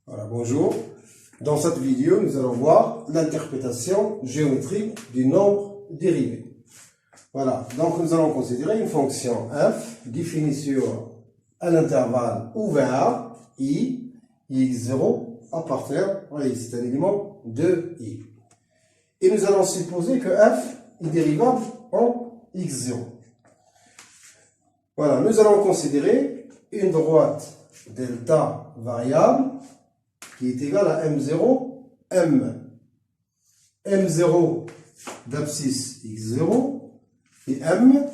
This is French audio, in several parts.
Voilà, bonjour. Dans cette vidéo, nous allons voir l'interprétation géométrique du nombre dérivé. Voilà, donc nous allons considérer une fonction f définie sur un intervalle ouvert i x0 appartient à i, c'est un élément de i. Et nous allons supposer que f est dérivable en x0. Voilà, nous allons considérer une droite delta variable qui est égale à m0, m0 d'abscisse x0 et m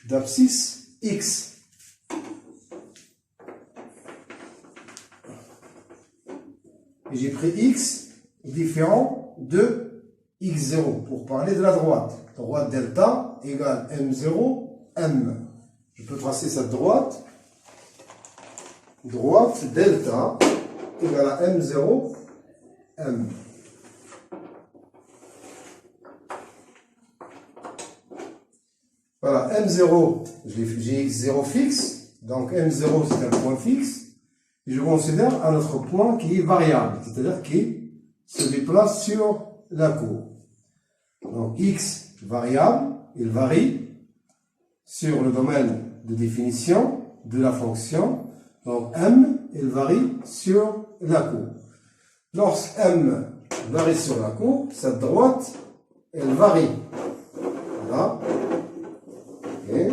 d'abscisse x. Et j'ai pris x différent de x0 pour parler de la droite. Droite delta égale m0, m. Je peux tracer cette droite. Droite delta égale à m0, m. Voilà, m0, j'ai x0 fixe, donc m0 c'est un point fixe, et je considère un autre point qui est variable, c'est-à-dire qui se déplace sur la courbe. Donc x variable, il varie sur le domaine de définition de la fonction, donc m, il varie sur la courbe. Lorsque m varie sur la courbe, cette droite, elle varie. Voilà. Okay.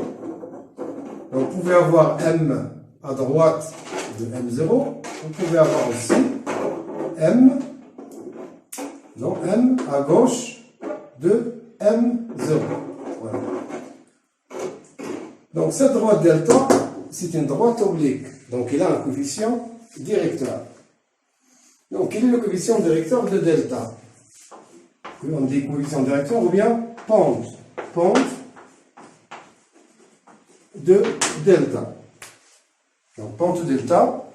Donc, vous pouvez avoir m à droite de m0. Vous pouvez avoir aussi m à gauche de m0. Voilà. Donc, cette droite delta, c'est une droite oblique. Donc, il a un coefficient directeur. Donc, quel est le coefficient directeur de delta? On dit coefficient directeur ou bien pente. Pente de delta. Donc, pente delta,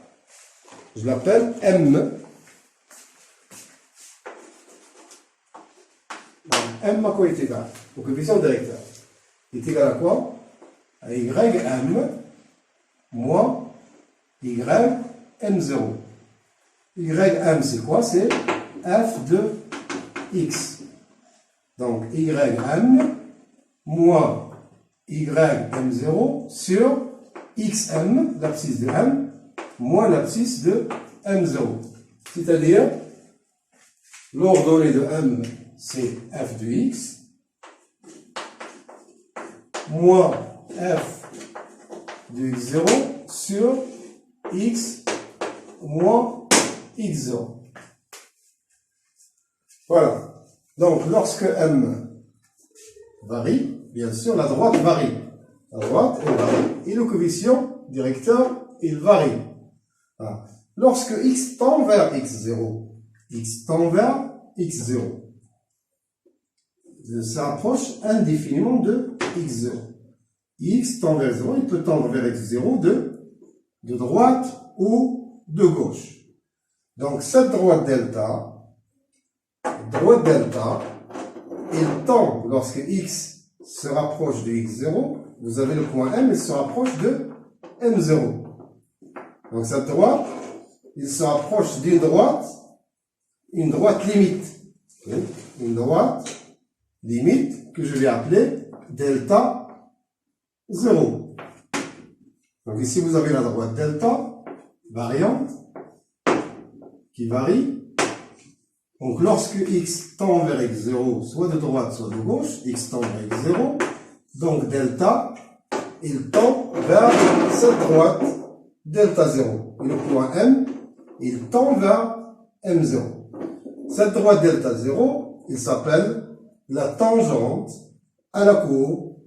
je l'appelle M. Donc, M à quoi est égal? Au coefficient directeur. Il est égal à quoi? À YM moins YM0. YM, c'est quoi? C'est f de x. Donc, YM moins YM0 sur XM, l'abscisse de M, moins l'abscisse de M0. C'est-à-dire, l'ordonnée de M, c'est f de x, moins f de x0 sur x moins x0. Voilà. Donc, lorsque M varie, bien sûr, la droite varie. La droite, elle varie. Et le coefficient directeur, il varie. Voilà. Lorsque x tend vers x0, x tend vers x0, ça approche indéfiniment de x0. X tend vers 0, il peut tendre vers x0 de droite ou de gauche. Donc, cette droite delta, il tend lorsque x se rapproche de x0, vous avez le point M, il se rapproche de M0. Donc cette droite, il se rapproche d'une droite, une droite limite. Une droite limite que je vais appeler delta 0. Donc ici vous avez la droite delta, variante, qui varie. Donc, lorsque x tend vers x0, soit de droite, soit de gauche, x tend vers x0, donc delta, il tend vers cette droite, delta 0. Et le point M, il tend vers M0. Cette droite delta 0, il s'appelle la tangente à la courbe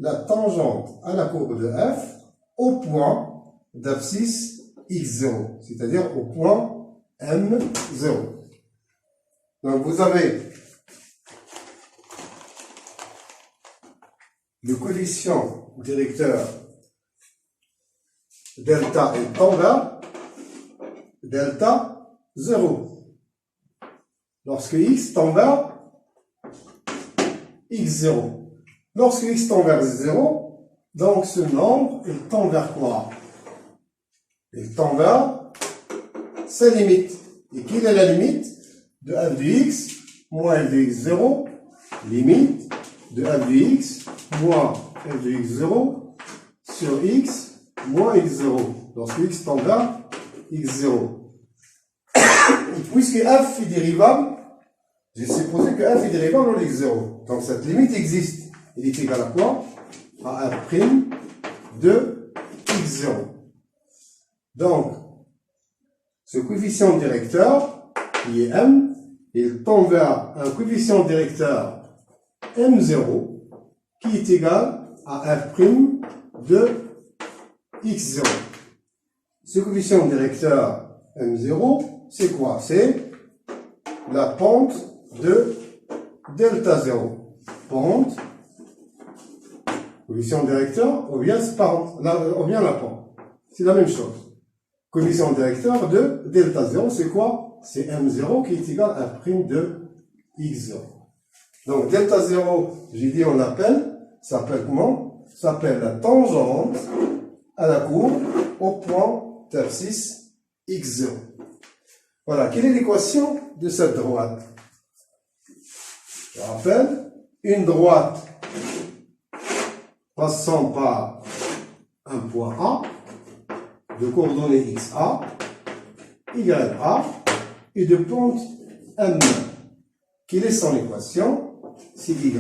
de f au point d'abscisse x0, c'est-à-dire au point M0. Donc, vous avez le coefficient directeur delta et tend vers delta 0. Lorsque x tend vers x0. Lorsque x tend vers 0, donc ce nombre, il tend vers quoi? Il tend vers ses limites. Et quelle est la limite de f de x moins f de x0? Limite de f de x moins f de x0 sur x moins x0. Lorsque x tend vers x0. Puisque f est dérivable, j'ai supposé que f est dérivable dans x0. Donc cette limite existe. Il est égal à quoi? À f' de x0. Donc, ce coefficient directeur, qui est m, il tend vers un coefficient directeur m0, qui est égal à f' de x0. Ce coefficient directeur m0, c'est quoi? C'est la pente de delta 0. Pente, coefficient directeur, ou bien la pente. C'est la même chose. Coefficient directeur de delta 0, c'est quoi? C'est m0 qui est égal à f' de x0. Donc delta 0, j'ai dit on l'appelle, ça s'appelle comment? Ça s'appelle la tangente à la courbe au point d'abscisse x0. Voilà, quelle est l'équation de cette droite? Je rappelle, une droite passant par un point A, de coordonnées XA, YA, et de pente M. Quelle est son équation? C'est Y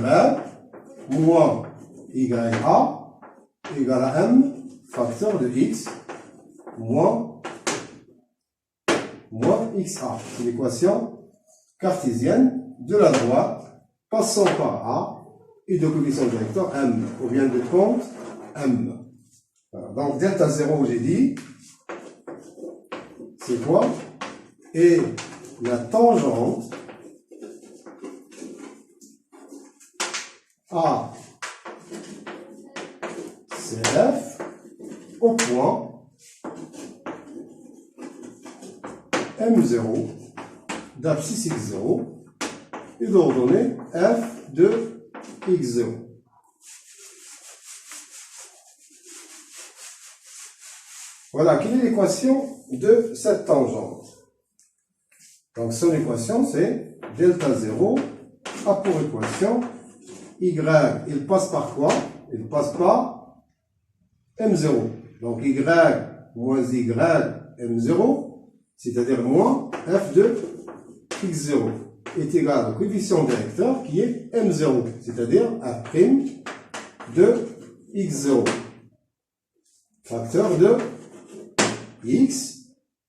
moins YA égale à M, facteur de X, moins XA. C'est l'équation cartésienne de la droite passant par A et de coefficient directeur M, ou bien de pente M. Voilà. Donc delta 0, j'ai dit, c'est quoi? Et la tangente à CF au point M0 d'abscisse x0 et d'ordonnée f de x0. Voilà, quelle est l'équation de cette tangente? Donc son équation c'est delta 0 a pour équation y, il passe par quoi? Il passe par m0. Donc y moins y m0, c'est-à-dire moins f de x0, est égal au coefficient directeur qui est m0, c'est-à-dire f' de x0, facteur de x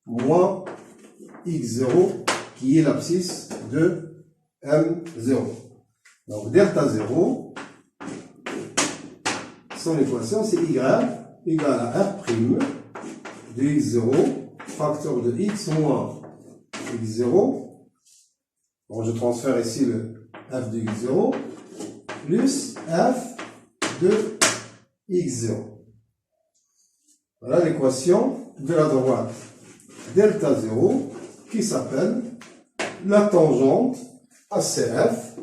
moins x0 qui est l'abscisse de m0. Donc delta 0, son équation c'est y égale à f' de x0, facteur de x moins x0. Bon, je transfère ici le f de x0 plus f de x0. Voilà l'équation de la droite delta 0 qui s'appelle la tangente ACF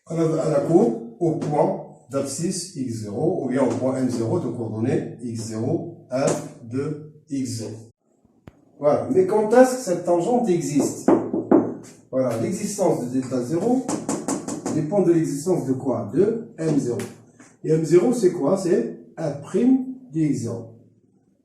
à la courbe au point d'abscisse x0 ou bien au point m0 de coordonnées x0, f de x0. Voilà, mais quand est-ce que cette tangente existe? Voilà, l'existence de delta 0 dépend de l'existence de quoi? De m0. Et m0 c'est quoi? C'est f' de x0.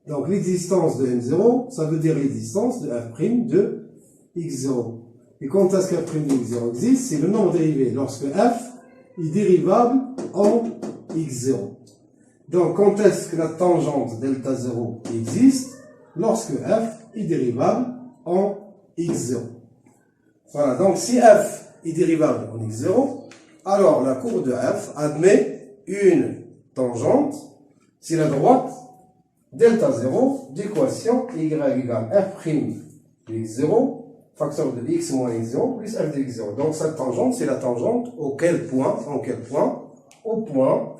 Donc l'existence de m0, ça veut dire l'existence de f' de x0. Et quand est-ce que f' de x0 existe? C'est le nombre dérivé lorsque f est dérivable en x0. Donc quand est-ce que la tangente delta 0 existe? Lorsque f est dérivable en x0. Voilà, donc si f est dérivable en x0, alors la courbe de f admet une tangente, c'est la droite delta 0 d'équation y égale f' de x0, facteur de x moins x0 plus f de x0. Donc cette tangente, c'est la tangente en quel point? Au point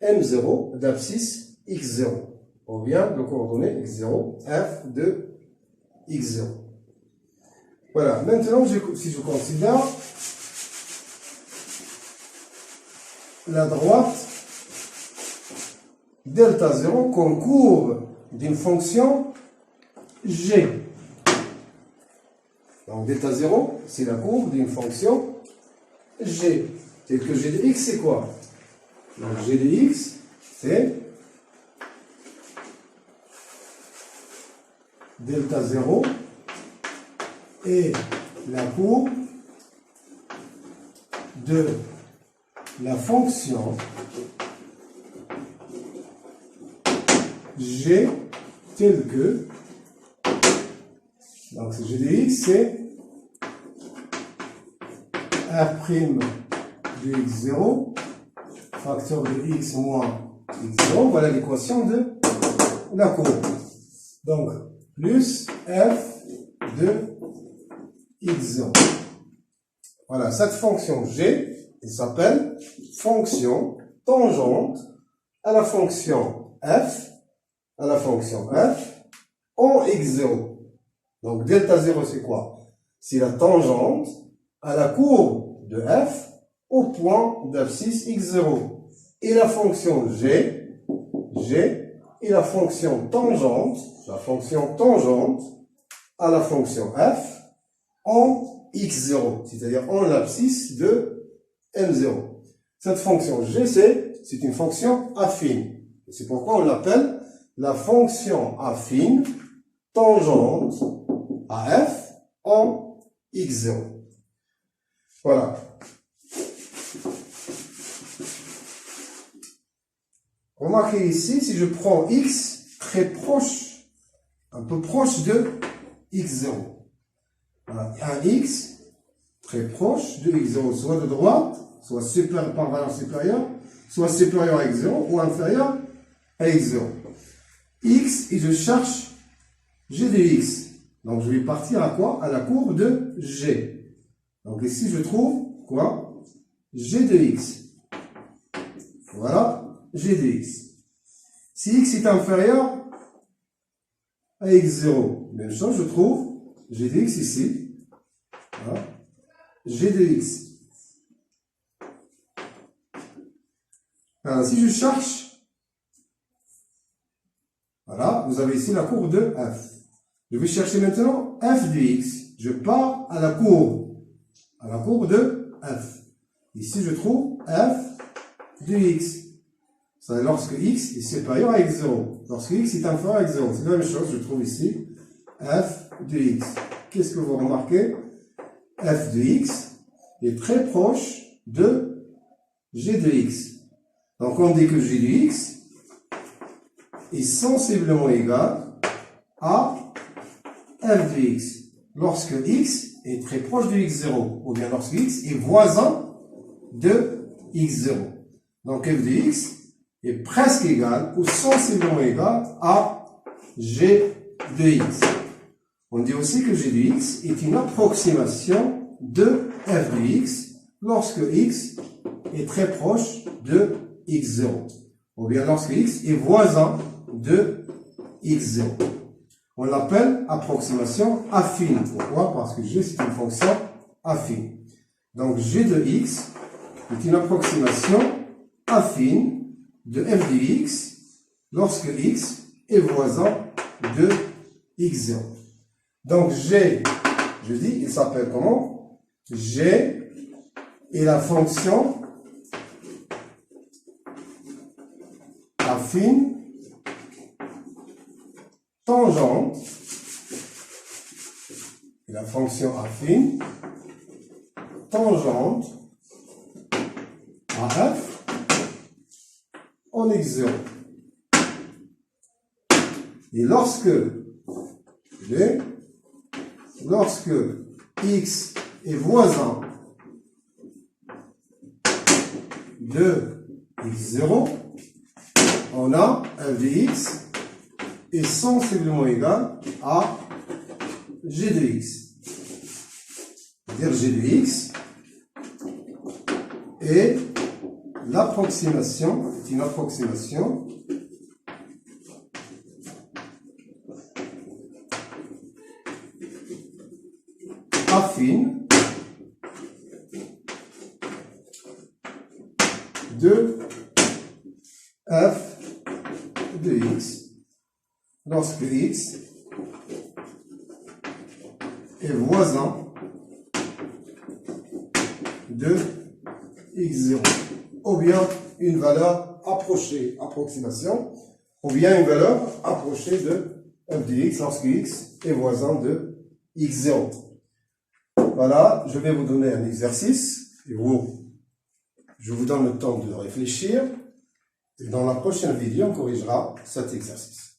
m0 d'abscisse x0. On vient de coordonner x0, f de x0. Voilà, maintenant si je considère la droite delta 0 comme courbe d'une fonction g. Donc delta 0, c'est la courbe d'une fonction g. Telle que g de x, c'est quoi? Donc g de x, c'est delta 0 et la courbe de la fonction g telle que, donc g de x, c'est r' de x0 facteur de x moins x0, voilà l'équation de la courbe. Donc plus f de x0. Voilà, cette fonction g, elle s'appelle fonction tangente à la fonction f, en x0. Donc delta 0, c'est quoi? C'est la tangente à la courbe de f au point d'abscisse x0. Et la fonction g est la fonction tangente à la fonction f en x0, c'est-à-dire en l'abscisse de m0. Cette fonction g, c'est une fonction affine. C'est pourquoi on l'appelle la fonction affine tangente à f en x0. Voilà. Remarquez ici, si je prends x très proche, un peu proche de x0. Voilà. Un x très proche de x0, soit de droite, soit supérieur par valeur supérieure, soit supérieur à x0 ou inférieur à x0. X, et je cherche g de x. Donc je vais partir à quoi? À la courbe de g. Donc ici je trouve quoi? G de x. Voilà, g de x. Si x est inférieur à x0, même chose, je trouve g de x ici. Voilà, g de x. Alors, si je cherche, voilà, vous avez ici la courbe de f. Je vais chercher maintenant f de x. Je pars à la courbe de f. Ici, je trouve f de x. C'est lorsque x est supérieur à x0. Lorsque x est inférieur à x0. C'est la même chose, je trouve ici f de x. Qu'est-ce que vous remarquez? F de x est très proche de g de x. Donc, on dit que g de x est sensiblement égal à f de x lorsque x est très proche de x0 ou bien lorsque x est voisin de x0. Donc f de x est presque égal ou sensiblement égal à g de x. On dit aussi que g de x est une approximation de f de x lorsque x est très proche de x0 ou bien lorsque x est voisin de x0. On l'appelle approximation affine. Pourquoi? Parce que g, c'est une fonction affine. Donc, g de x est une approximation affine de f de x lorsque x est voisin de x0. Donc, g, je dis, il s'appelle comment? G est la fonction affine tangente, et la fonction affine tangente à f en x0. Et lorsque x est voisin de x0, on a f de x est sensiblement égal à g de x. C'est-à-dire g de x est l'approximation, c'est une approximation affine de f de x lorsque x est voisin de x0, ou bien une valeur approchée, approximation, ou bien une valeur approchée de f de x lorsque x est voisin de x0. Voilà, je vais vous donner un exercice, et je vous donne le temps de réfléchir, et dans la prochaine vidéo, on corrigera cet exercice.